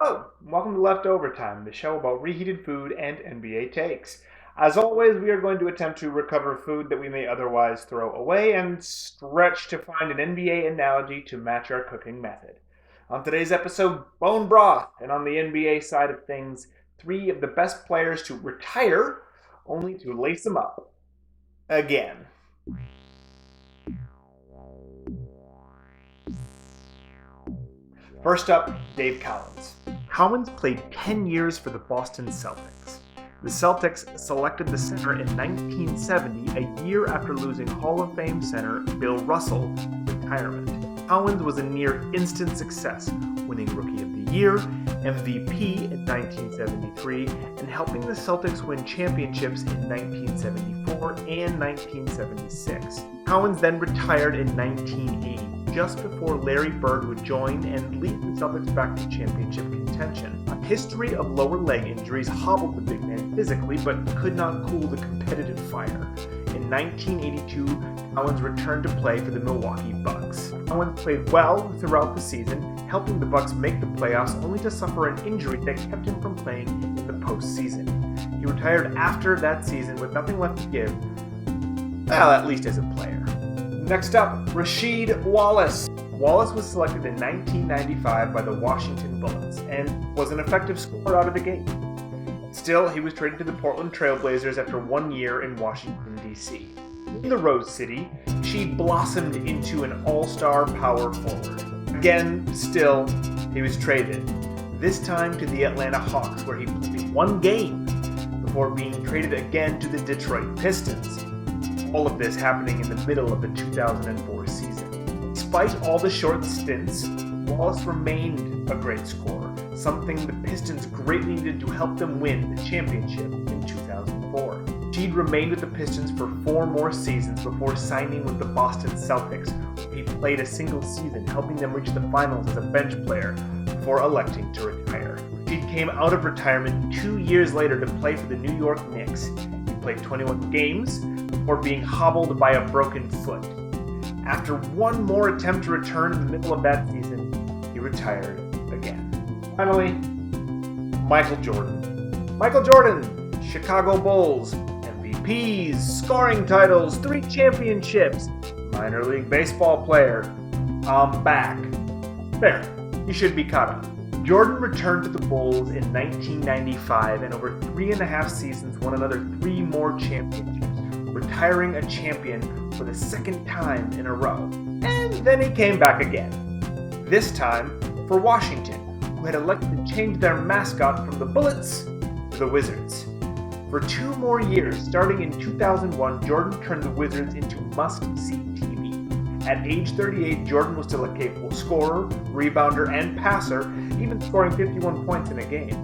Hello, welcome to LeftOverTime, the show about reheated food and NBA takes. As always, we are going to attempt to recover food that we may otherwise throw away and stretch to find an NBA analogy to match our cooking method. On today's episode, bone broth, and on the NBA side of things, three of the best players to retire only to lace them up again. First up, Dave Cowens. Cowens played 10 years for the Boston Celtics. The Celtics selected the center in 1970, a year after losing Hall of Fame center Bill Russell to retirement. Cowens was a near instant success, winning Rookie of the Year, MVP in 1973, and helping the Celtics win championships in 1974 and 1976. Cowens then retired in 1980. Just before Larry Bird would join and lead the Celtics back to championship contention. A history of lower leg injuries hobbled the big man physically, but could not cool the competitive fire. In 1982, Cowens returned to play for the Milwaukee Bucks. Cowens played well throughout the season, helping the Bucks make the playoffs only to suffer an injury that kept him from playing in the postseason. He retired after that season with nothing left to give, well, at least as a player. Next up, Rasheed Wallace. Wallace was selected in 1995 by the Washington Bullets and was an effective scorer out of the gate. Still, he was traded to the Portland Trail Blazers after 1 year in Washington, D.C. In the Rose City, Rasheed blossomed into an all-star power forward. Again, still, he was traded, this time to the Atlanta Hawks, where he played 1 game before being traded again to the Detroit Pistons. All of this happening in the middle of the 2004 season. Despite all the short stints, Wallace remained a great scorer, something the Pistons greatly needed to help them win the championship in 2004. Rasheed remained with the Pistons for 4 more seasons before signing with the Boston Celtics, where he played a single season, helping them reach the finals as a bench player before electing to retire. Rasheed came out of retirement 2 years later to play for the New York Knicks. He played 21 games before being hobbled by a broken foot. After 1 more attempt to return in the middle of that season, he retired again. Finally, Michael Jordan. Michael Jordan, Chicago Bulls, MVPs, scoring titles, 3 championships, minor league baseball player. I'm back. There, you should be caught up. Jordan returned to the Bulls in 1995 and over 3.5 seasons won another 3 more championships, retiring a champion for the 2nd time in a row. And then he came back again. This time for Washington, who had elected to change their mascot from the Bullets to the Wizards. For 2 more years, starting in 2001, Jordan turned the Wizards into must-see TV. At age 38, Jordan was still a capable scorer, rebounder, and passer, even scoring 51 points in a game.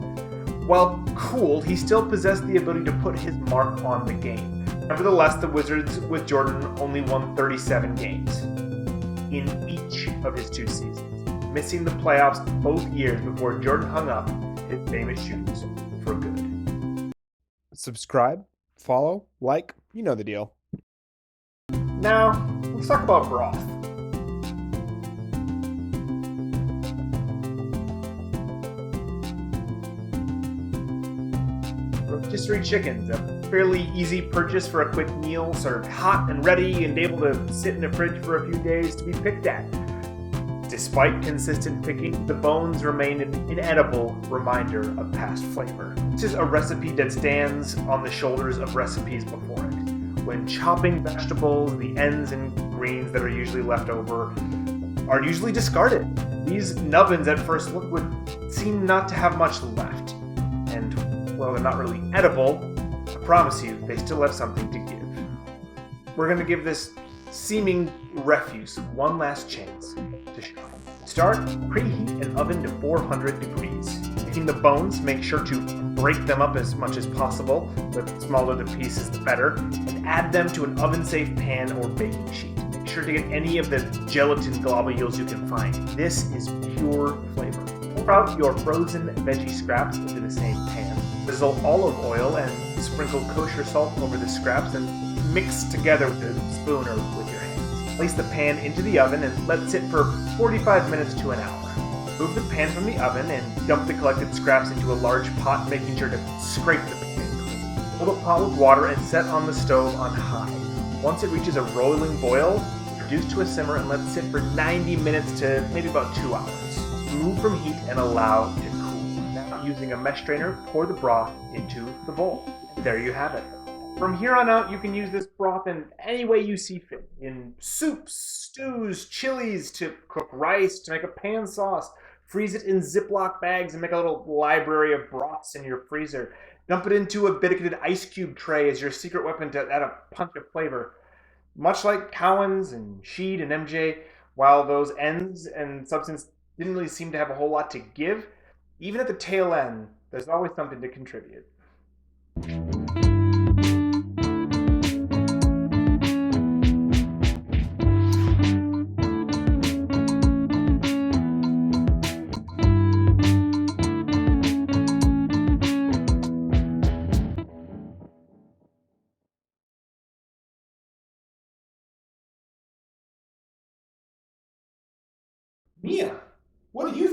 While cool, he still possessed the ability to put his mark on the game. Nevertheless, the Wizards with Jordan only won 37 games in each of his 2 seasons, missing the playoffs both years before Jordan hung up his famous shoes for good. Subscribe, follow, like, you know the deal. Now, let's talk about broth. Rotisserie chickens, a fairly easy purchase for a quick meal, served hot and ready and able to sit in the fridge for a few days to be picked at. Despite consistent picking, the bones remain an inedible reminder of past flavor. This is a recipe that stands on the shoulders of recipes before it. When chopping vegetables, the ends and greens that are usually left over are usually discarded. These nubbins at first look would seem not to have much left. And while they're not really edible, I promise you, they still have something to give. We're going to give this seeming refuse one last chance to shine. Start, preheat an oven to 400 degrees. Picking the bones, make sure to break them up as much as possible. The smaller the pieces, the better. And add them to an oven-safe pan or baking sheet. Make sure to get any of the gelatin globules you can find. This is pure flavor. Pour out your frozen veggie scraps into the same pan. Drizzle olive oil and sprinkle kosher salt over the scraps and mix together with a spoon or with your hands. Place the pan into the oven and let it sit for 45 minutes to an hour. Remove the pan from the oven and dump the collected scraps into a large pot, making sure to scrape the pan clean. Fill the pot with water and set on the stove on high. Once it reaches a rolling boil, reduce to a simmer and let sit for 90 minutes to maybe about 2 hours. Remove from heat and allow to cool. Now, using a mesh strainer, pour the broth into the bowl. And there you have it. From here on out, you can use this broth in any way you see fit. In soups, stews, chilies, to cook rice, to make a pan sauce. Freeze it in Ziploc bags and make a little library of broths in your freezer. Dump it into a bitted ice cube tray as your secret weapon to add a punch of flavor. Much like Cowan's and Sheed and MJ, while those ends and substance didn't really seem to have a whole lot to give, even at the tail end, there's always something to contribute. Mia, what do you